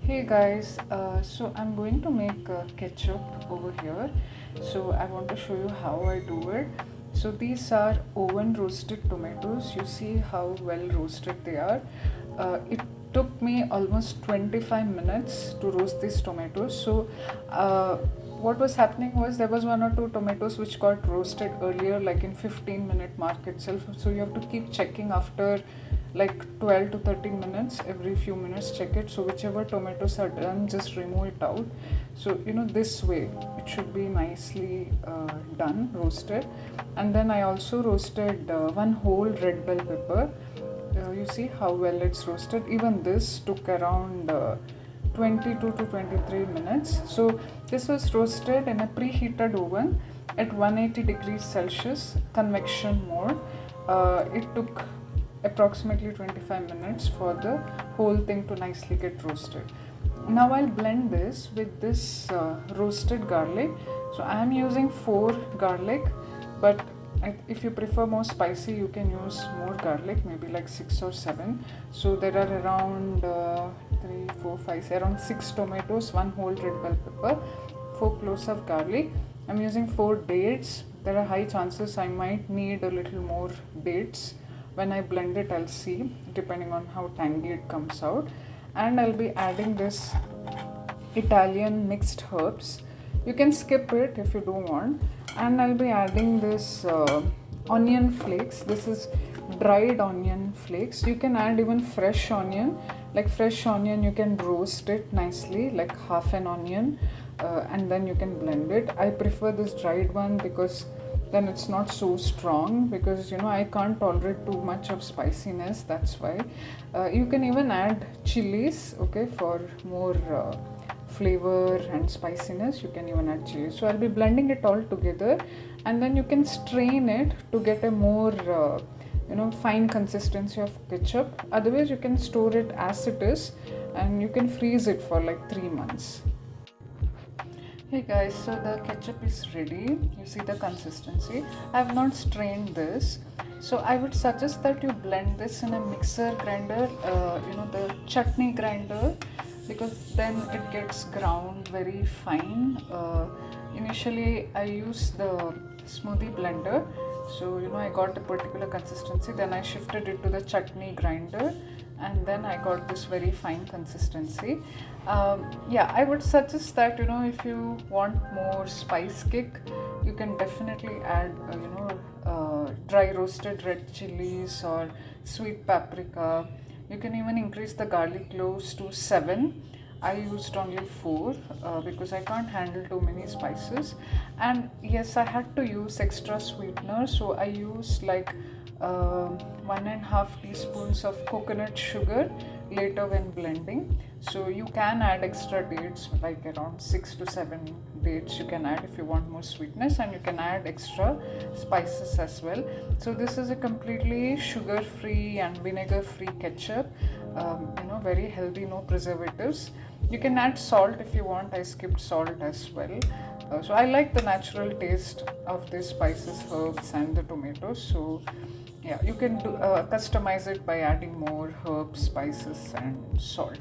Hey guys, so I'm going to make ketchup over here. So I want to show you how I do it. So these are oven roasted tomatoes. You see how well roasted they are. It took me almost 25 minutes to roast these tomatoes. So what was happening was there was one or two tomatoes which got roasted earlier, like in 15-minute mark itself. So you have to keep checking after like 12 to 13 minutes, every few minutes check it. So whichever tomatoes are done, just remove it out. So this way it should be nicely done, roasted. And then I also roasted one whole red bell pepper. You see how well it's roasted. Even this took around 22 to 23 minutes. So this was roasted in a preheated oven at 180 degrees Celsius, convection mode. It took approximately 25 minutes for the whole thing to nicely get roasted. Now I'll blend this with this roasted garlic. So I am using 4 garlic, but if you prefer more spicy, you can use more garlic, maybe like 6 or 7. So there are around 3, 4, 5, around 6 tomatoes, 1 whole red bell pepper, 4 cloves of garlic. I'm using 4 dates. There are high chances I might need a little more dates. When I blend it, I'll see, depending on how tangy it comes out. And I'll be adding this Italian mixed herbs. You can skip it if you don't want. And I'll be adding this onion flakes. This is dried onion flakes. You can add even fresh onion. Like fresh onion, you can roast it nicely, like half an onion, and then you can blend it. I prefer this dried one because then it's not so strong, because I can't tolerate too much of spiciness. That's why you can even add chilies, okay, for more flavor and spiciness. You can even add chilies. So I'll be blending it all together, and then you can strain it to get a more fine consistency of ketchup. Otherwise you can store it as it is, and you can freeze it for like 3 months. Hey guys, so the ketchup is ready. You see the consistency. I have not strained this, so I would suggest that you blend this in a mixer grinder, the chutney grinder, because then it gets ground very fine. Initially I used the smoothie blender, so I got a particular consistency. Then I shifted it to the chutney grinder, and then I got this very fine consistency. I would suggest that if you want more spice kick, you can definitely add dry roasted red chilies or sweet paprika. You can even increase the garlic cloves to 7. I used only 4 because I can't handle too many spices. And yes, I had to use extra sweetener, so I used like 1.5 teaspoons of coconut sugar later when blending. So you can add extra dates, like around 6 to 7 dates you can add if you want more sweetness, and you can add extra spices as well. So this is a completely sugar free and vinegar free ketchup, very healthy, no preservatives. You can add salt if you want. I skipped salt as well. So I like the natural taste of these spices, herbs and the tomatoes. So yeah, you can do customize it by adding more herbs, spices and salt.